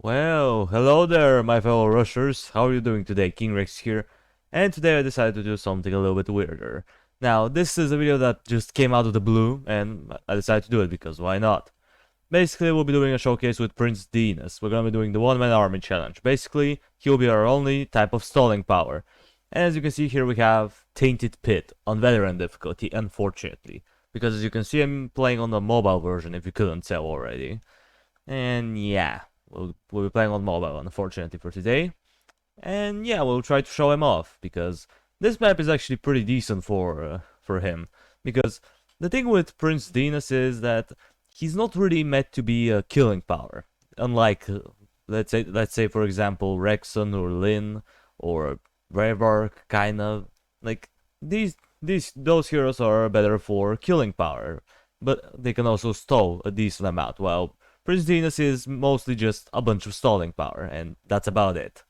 Well, hello there, my fellow rushers. How are you doing today? King Rex here, and today I decided to do something a little bit weirder. Now, this is a video that just came out of the blue, and I decided to do it because why not? Basically, we'll be doing a showcase with Prince Denas. We're gonna be doing the one-man army challenge. Basically, he'll be our only type of stalling power. And as you can see here, we have Tainted Pit on veteran difficulty, unfortunately. Because as you can see, I'm playing on the mobile version, if you couldn't tell already. And yeah, we'll be playing on mobile, unfortunately, for today. And yeah, we'll try to show him off, because this map is actually pretty decent for him. Because the thing with Prince Denas is that he's not really meant to be a killing power. Unlike, let's say for example, Rexon or Lin or Revark, kind of. Like, those heroes are better for killing power, but they can also stall a decent amount, while Prince Denas is mostly just a bunch of stalling power, and that's about it.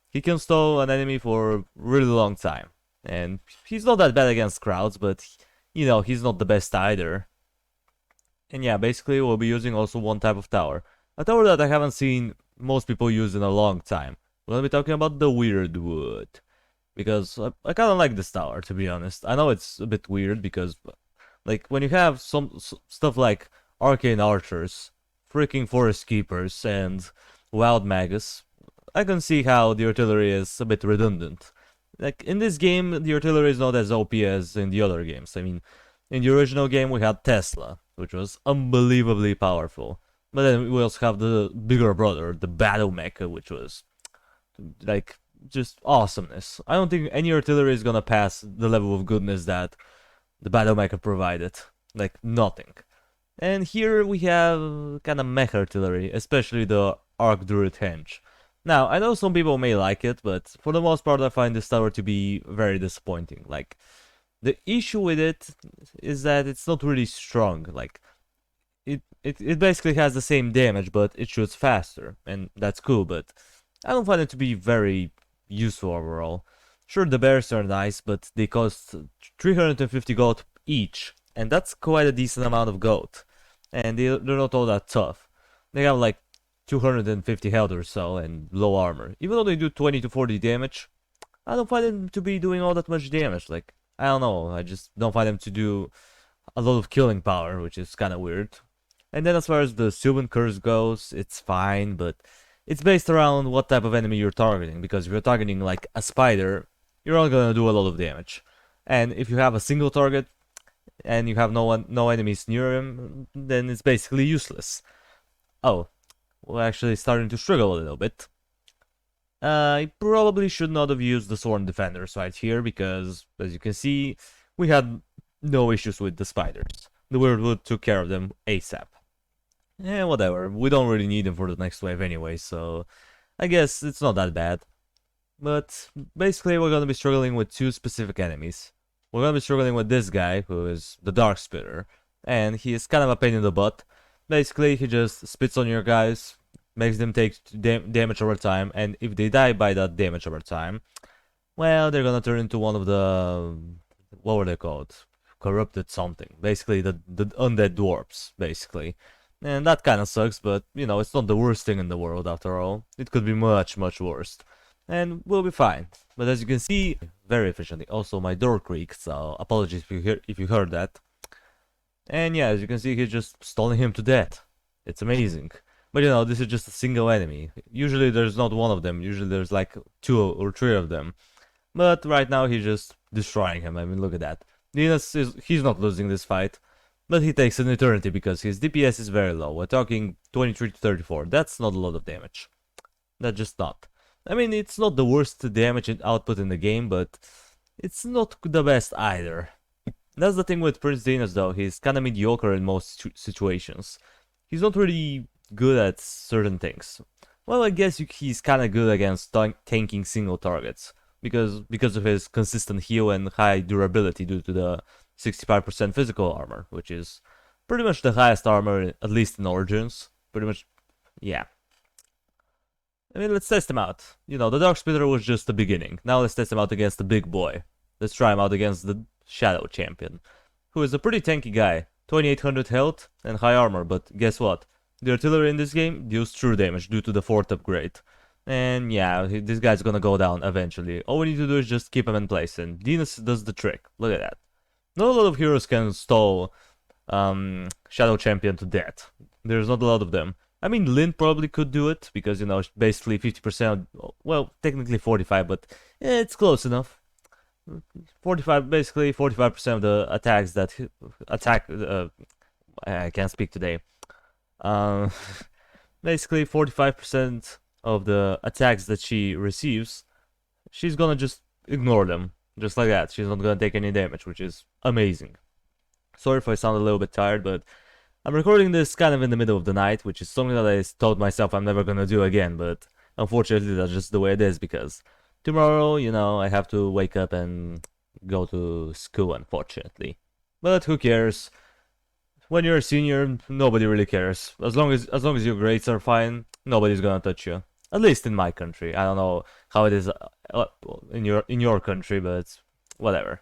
He can stall an enemy for a really long time, and he's not that bad against crowds, but you know, he's not the best either. And yeah, basically we'll be using also one type of tower. A tower that I haven't seen most people use in a long time. We're gonna be talking about the Weirdwood. Because I kinda like this tower, to be honest. I know it's a bit weird because, like, when you have some stuff like arcane archers, freaking forest keepers, and wild magus, I can see how the artillery is a bit redundant. Like, in this game, the artillery is not as OP as in the other games. I mean, in the original game we had Tesla, which was unbelievably powerful. But then we also have the bigger brother, the battle mecha, which was, like, just awesomeness. I don't think any artillery is gonna pass the level of goodness that the battle mecha provided. Like, nothing. And here we have kind of mech artillery, especially the Arc Druid Henge. Now, I know some people may like it, but for the most part I find this tower to be very disappointing. Like, the issue with it is that it's not really strong. Like, it basically has the same damage, but it shoots faster, and that's cool, but I don't find it to be very useful overall. Sure, the bears are nice, but they cost 350 gold each, and that's quite a decent amount of gold. And they're not all that tough. They have like 250 health or so and low armor. Even though they do 20 to 40 damage, I don't find them to be doing all that much damage. Like, I don't know, I just don't find them to do a lot of killing power, which is kind of weird. And then as far as the Sylvan Curse goes, it's fine, but it's based around what type of enemy you're targeting, because if you're targeting like a spider, you're not gonna do a lot of damage. And if you have a single target and you have no enemies near him, then it's basically useless. Oh, we're actually starting to struggle a little bit. I probably should not have used the Sworn Defenders right here, because as you can see, we had no issues with the spiders. The Weirdwood took care of them ASAP. Yeah, whatever. We don't really need him for the next wave anyway, so I guess it's not that bad. But basically we're gonna be struggling with two specific enemies. We're gonna be struggling with this guy, who is the Dark Spitter, and he is kind of a pain in the butt. Basically, he just spits on your guys, makes them take damage over time, and if they die by that damage over time, well, they're gonna turn into one of the... what were they called? Corrupted something. Basically, the undead dwarfs, basically. And that kind of sucks, but, you know, it's not the worst thing in the world after all. It could be much, much worse. And we'll be fine. But as you can see, very efficiently. Also, my door creaked, so apologies if you heard that. And yeah, as you can see, he's just stalling him to death. It's amazing. But you know, this is just a single enemy. Usually there's not one of them. Usually there's like 2 or 3 of them. But right now he's just destroying him. I mean, look at that. He's not losing this fight. But he takes an eternity because his DPS is very low. We're talking 23 to 34. That's not a lot of damage. That's just not. I mean, it's not the worst damage output in the game, but it's not the best either. That's the thing with Prince Denas though. He's kinda mediocre in most situations. He's not really good at certain things. Well, I guess he's kinda good against tanking single targets. Because of his consistent heal and high durability due to the 65% physical armor, which is pretty much the highest armor, at least in Origins. Pretty much, yeah. I mean, let's test him out. You know, the Dark Spitter was just the beginning. Now let's test him out against the big boy. Let's try him out against the Shadow Champion, who is a pretty tanky guy. 2800 health and high armor, but guess what? The artillery in this game deals true damage due to the 4th upgrade. And yeah, this guy's gonna go down eventually. All we need to do is just keep him in place, and Denas does the trick. Look at that. Not a lot of heroes can stall Shadow Champion to death. There's not a lot of them. I mean, Lin probably could do it, because, you know, basically 50%, well, technically 45, but it's close enough. 45, basically 45% of the attacks that I can't speak today. Basically 45% of the attacks that she receives, she's gonna just ignore them, just like that. She's not gonna take any damage, which is amazing. Sorry if I sound a little bit tired, but I'm recording this kind of in the middle of the night, which is something that I told myself I'm never gonna do again, but unfortunately that's just the way it is, because tomorrow, you know, I have to wake up and go to school, unfortunately. But who cares? When you're a senior, nobody really cares. As long as your grades are fine, nobody's gonna touch you. At least in my country. I don't know how it is in your country, but whatever.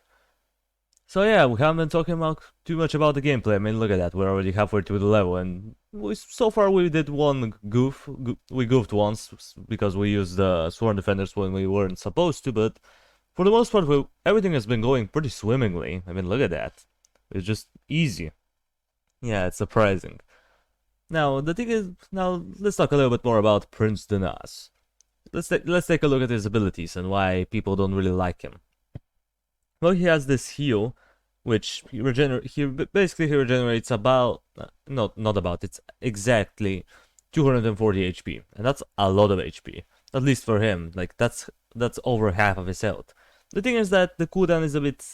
So yeah, we haven't been talking about too much about the gameplay. I mean, look at that, we're already halfway through the level, and so far we did one goof. We goofed once because we used the Sworn Defenders when we weren't supposed to, but for the most part, everything has been going pretty swimmingly. I mean, look at that. It's just easy. Yeah, it's surprising. Now, the thing is, now let's talk a little bit more about Prince Denas. Let's take a look at his abilities and why people don't really like him. Well, he has this heal, which he regenerates about, not about, it's exactly 240 HP, and that's a lot of HP. At least for him, like that's over half of his health. The thing is that the cooldown is a bit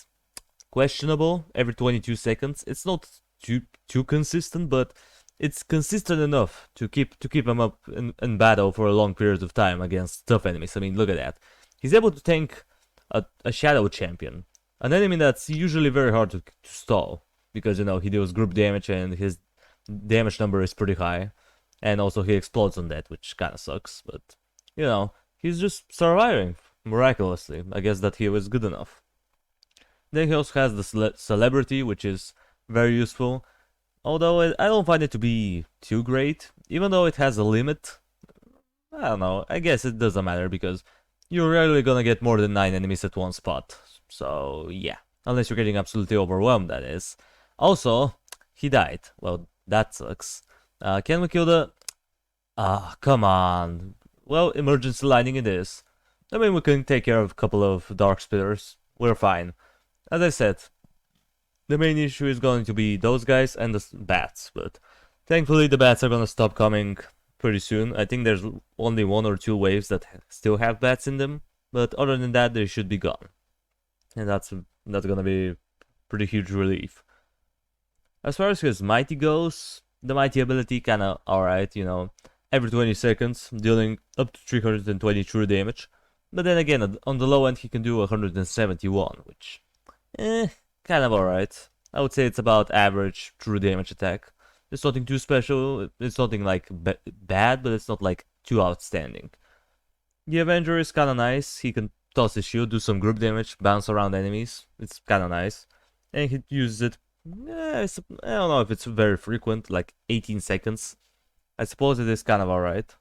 questionable. Every 22 seconds, it's not too consistent, but it's consistent enough to keep him up in battle for a long period of time against tough enemies. I mean, look at that. He's able to tank a Shadow Champion, an enemy that's usually very hard to stall, because, you know, he deals group damage and his damage number is pretty high, and also he explodes on that, which kind of sucks, but, you know, he's just surviving miraculously. I guess that he was good enough. Then he also has the Celebrity, which is very useful, although I don't find it to be too great, even though it has a limit. I don't know, I guess it doesn't matter, because you're rarely gonna get more than 9 enemies at one spot, so yeah, unless you're getting absolutely overwhelmed, that is. Also, he died. Well, that sucks. Can we kill the... come on. Well, emergency lighting it is. I mean, we can take care of a couple of Dark Spitters. We're fine. As I said, the main issue is going to be those guys and the bats, but thankfully the bats are gonna stop coming pretty soon. I think there's only 1 or 2 waves that still have bats in them, but other than that, they should be gone. And that's gonna be pretty huge relief. As far as his Mighty goes, the Mighty ability kinda alright, you know, every 20 seconds, dealing up to 320 true damage. But then again, on the low end he can do 171, which, kind of alright. I would say it's about average true damage attack. It's nothing too special, it's nothing like bad, but it's not like too outstanding. The Avenger is kinda nice. He can toss his shield, do some group damage, bounce around enemies. It's kinda nice. And he uses it, I don't know if it's very frequent, like 18 seconds. I suppose it is kind of alright.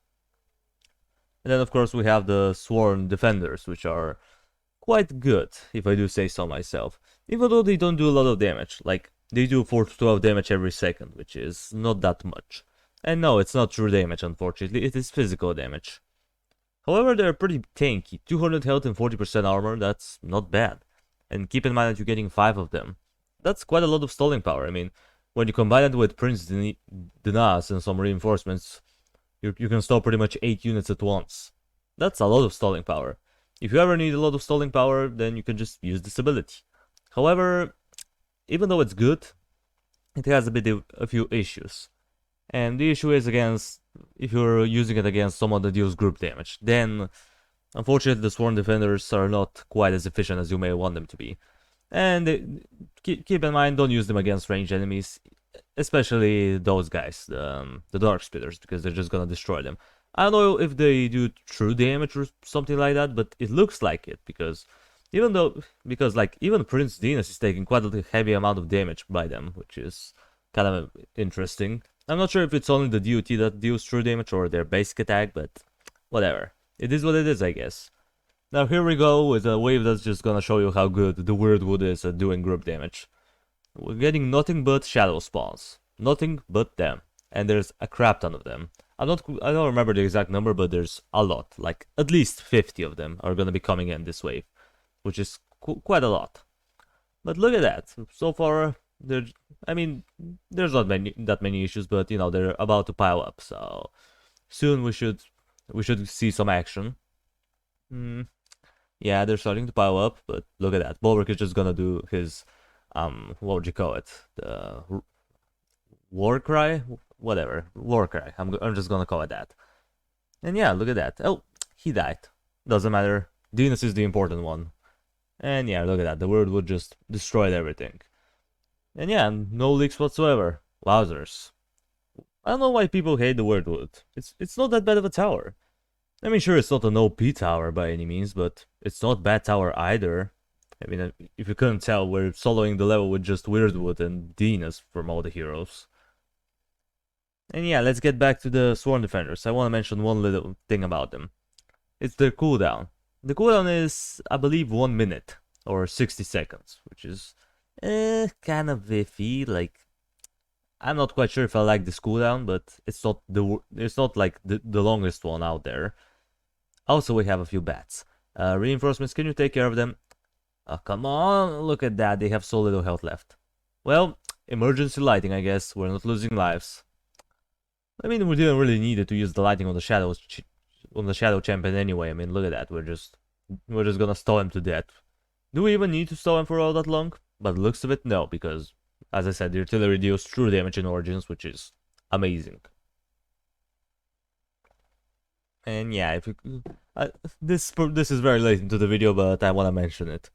And then of course we have the Sworn Defenders, which are quite good, if I do say so myself. Even though they don't do a lot of damage, like they do 4 to 12 damage every second, which is not that much. And no, it's not true damage, unfortunately, it is physical damage. However, they're pretty tanky. 200 health and 40% armor, that's not bad. And keep in mind that you're getting 5 of them. That's quite a lot of stalling power. I mean, when you combine it with Prince Denas and some reinforcements, you can stall pretty much 8 units at once. That's a lot of stalling power. If you ever need a lot of stalling power, then you can just use this ability. However, even though it's good, it has a few issues. And the issue is if you're using it against someone that deals group damage, then unfortunately the Sworn Defenders are not quite as efficient as you may want them to be. And keep in mind, don't use them against ranged enemies, especially those guys, the Dark Spitters, because they're just gonna destroy them. I don't know if they do true damage or something like that, but it looks like it, because even Prince Denas is taking quite a heavy amount of damage by them, which is kind of interesting. I'm not sure if it's only the DUT that deals true damage or their basic attack, but whatever. It is what it is, I guess. Now here we go with a wave that's just gonna show you how good the Weirdwood is at doing group damage. We're getting nothing but shadow spawns. Nothing but them. And there's a crap ton of them. I don't remember the exact number, but there's a lot. Like, at least 50 of them are gonna be coming in this wave. Which is quite a lot. But look at that. So far, there's not that many issues, but you know, they're about to pile up, so soon we should see some action. Yeah, they're starting to pile up, but look at that. Bulwark is just gonna do his what would you call it? The war cry? Whatever. War cry. I'm just gonna call it that. And yeah, look at that. Oh, he died. Doesn't matter. Denas is the important one. And yeah, look at that. The Weirdwood just destroyed everything. And yeah, no leaks whatsoever. Wowzers. I don't know why people hate the Weirdwood. It's not that bad of a tower. I mean, sure, it's not an OP tower by any means, but it's not bad tower either. I mean, if you couldn't tell, we're soloing the level with just Weirdwood and Denas from all the heroes. And yeah, let's get back to the Sworn Defenders. I want to mention one little thing about them. It's their cooldown. The cooldown is, I believe, 1 minute or 60 seconds, which is kind of iffy. Like, I'm not quite sure if I like this cooldown, but it's not like the longest one out there. Also, we have a few bats. Reinforcements, can you take care of them? Oh, come on, look at that, they have so little health left. Well, emergency lighting, I guess. We're not losing lives. I mean, we didn't really need it to use the lighting on the shadow champion anyway. I mean, look at that. We're just gonna stall him to death. Do we even need to stall him for all that long? But looks of it, no, because as I said, the artillery deals true damage in Origins, which is amazing. And yeah, if you, this is very late into the video, but I want to mention it.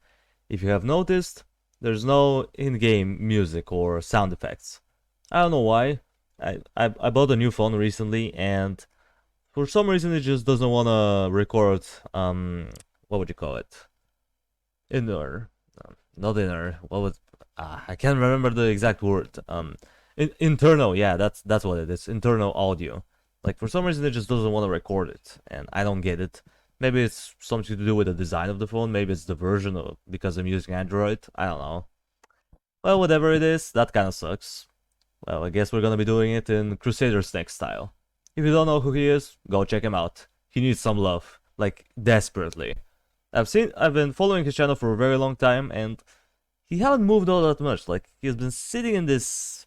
If you have noticed, there's no in-game music or sound effects. I don't know why. I bought a new phone recently, and for some reason it just doesn't want to record what would you call it? Not inner. What was I can't remember the exact word. Internal. Yeah, that's what it is. Internal audio. Like, for some reason it just doesn't want to record it, and I don't get it. Maybe it's something to do with the design of the phone. Maybe it's the version of, because I'm using Android. I don't know. Well, whatever it is, that kind of sucks. Well, I guess we're gonna be doing it in Crusader Snake style. If you don't know who he is, go check him out. He needs some love, like, desperately. I've been following his channel for a very long time, and he hasn't moved all that much. Like, he's been sitting in this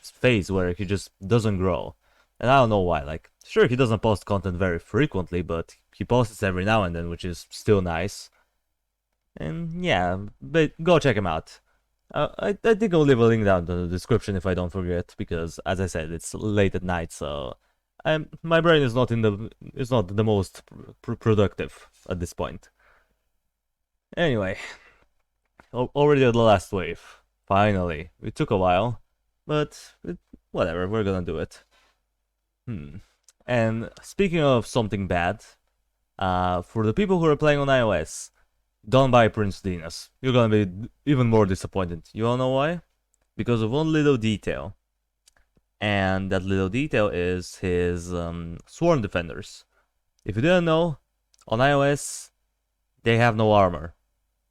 phase where he just doesn't grow. And I don't know why. Like, sure, he doesn't post content very frequently, but he posts every now and then, which is still nice. And yeah, but go check him out. I think I'll leave a link down in the description if I don't forget, because as I said, it's late at night, so my brain is not the most productive at this point. Anyway, already at the last wave. Finally, it took a while, but whatever, we're gonna do it. And speaking of something bad, for the people who are playing on iOS, don't buy Prince Denas. You're gonna be even more disappointed. You all know why? Because of one little detail. And that little detail is his Sworn Defenders. If you didn't know, on iOS, they have no armor.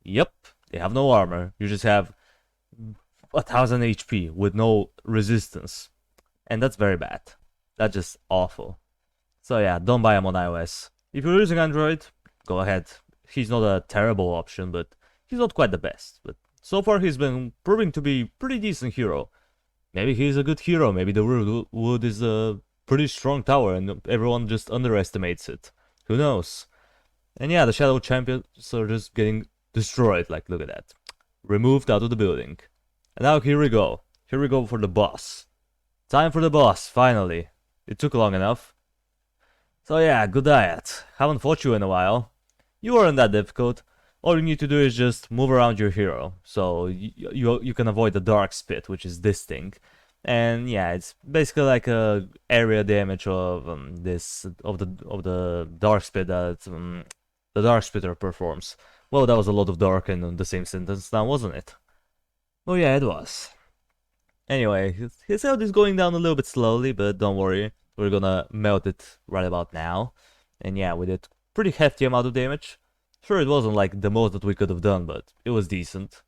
Yep, they have no armor. You just have 1000 HP with no resistance. And that's very bad. That's just awful. So yeah, don't buy him on iOS. If you're using Android, go ahead. He's not a terrible option, but he's not quite the best. But so far he's been proving to be pretty decent hero. Maybe he's a good hero, maybe the Weirdwood is a pretty strong tower and everyone just underestimates it. Who knows? And yeah, the Shadow Champions are just getting destroyed, like, look at that. Removed out of the building. And now here we go. Here we go for the boss. Time for the boss, finally. It took long enough. So yeah, good diet. Haven't fought you in a while. You aren't that difficult. All you need to do is just move around your hero, so you can avoid the dark spit, which is this thing. And yeah, it's basically like a area damage of the dark spit that the dark spitter performs. Well, that was a lot of dark in the same sentence now, wasn't it? Oh yeah, it was. Anyway, his health is going down a little bit slowly, but don't worry, we're gonna melt it right about now. And yeah, we did pretty hefty amount of damage. Sure, it wasn't like the most that we could have done, but it was decent.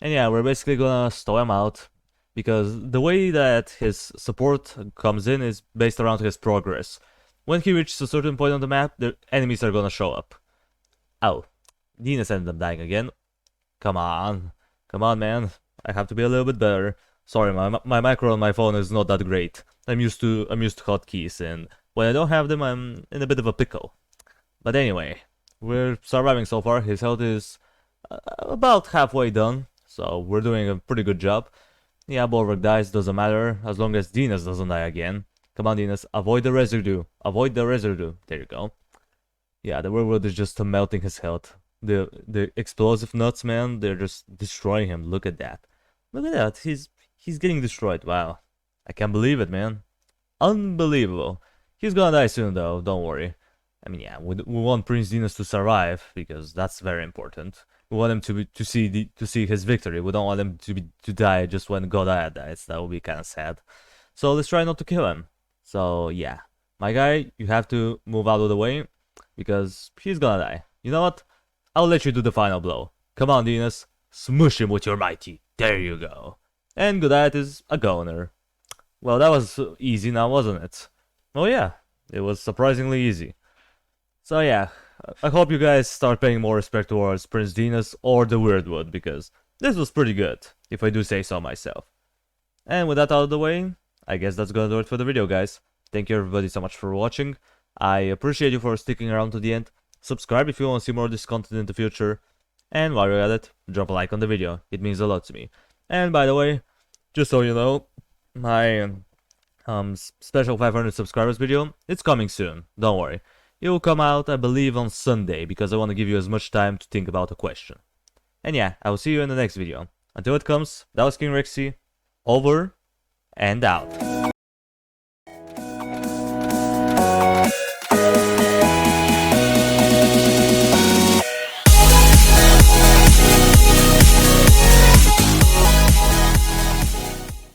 And yeah, we're basically gonna stow him out, because the way that his support comes in is based around his progress. When he reaches a certain point on the map, the enemies are gonna show up. Oh, Denas ended up dying again. Come on, man. I have to be a little bit better. Sorry, my micro on my phone is not that great. I'm used to hotkeys, and when I don't have them, I'm in a bit of a pickle. But anyway, we're surviving so far. His health is about halfway done, so we're doing a pretty good job. Yeah, Bulwark dies, doesn't matter, as long as Denas doesn't die again. Come on, Denas, avoid the residue. Avoid the residue. There you go. Yeah, the Weirdwood is just melting his health. The explosive nuts, man, they're just destroying him. Look at that. Look at that. He's getting destroyed. Wow. I can't believe it, man. Unbelievable. He's gonna die soon, though. Don't worry. I mean, yeah, we want Prince Denas to survive, because that's very important. We want him to see his victory. We don't want him to die just when Godaya dies. That would be kind of sad. So let's try not to kill him. So yeah, my guy, you have to move out of the way, because he's gonna die. You know what? I'll let you do the final blow. Come on, Denas. Smush him with your mighty. There you go. And Godaya is a goner. Well, that was easy now, wasn't it? Oh yeah, it was surprisingly easy. So yeah, I hope you guys start paying more respect towards Prince Denas or the Weirdwood, because this was pretty good, if I do say so myself. And with that out of the way, I guess that's gonna do it for the video, guys. Thank you everybody so much for watching. I appreciate you for sticking around to the end. Subscribe if you want to see more of this content in the future. And while you're at it, drop a like on the video. It means a lot to me. And by the way, just so you know, my special 500 subscribers video, it's coming soon. Don't worry. It will come out, I believe, on Sunday, because I want to give you as much time to think about a question. And yeah, I will see you in the next video. Until it comes, that was King Rexy, over and out.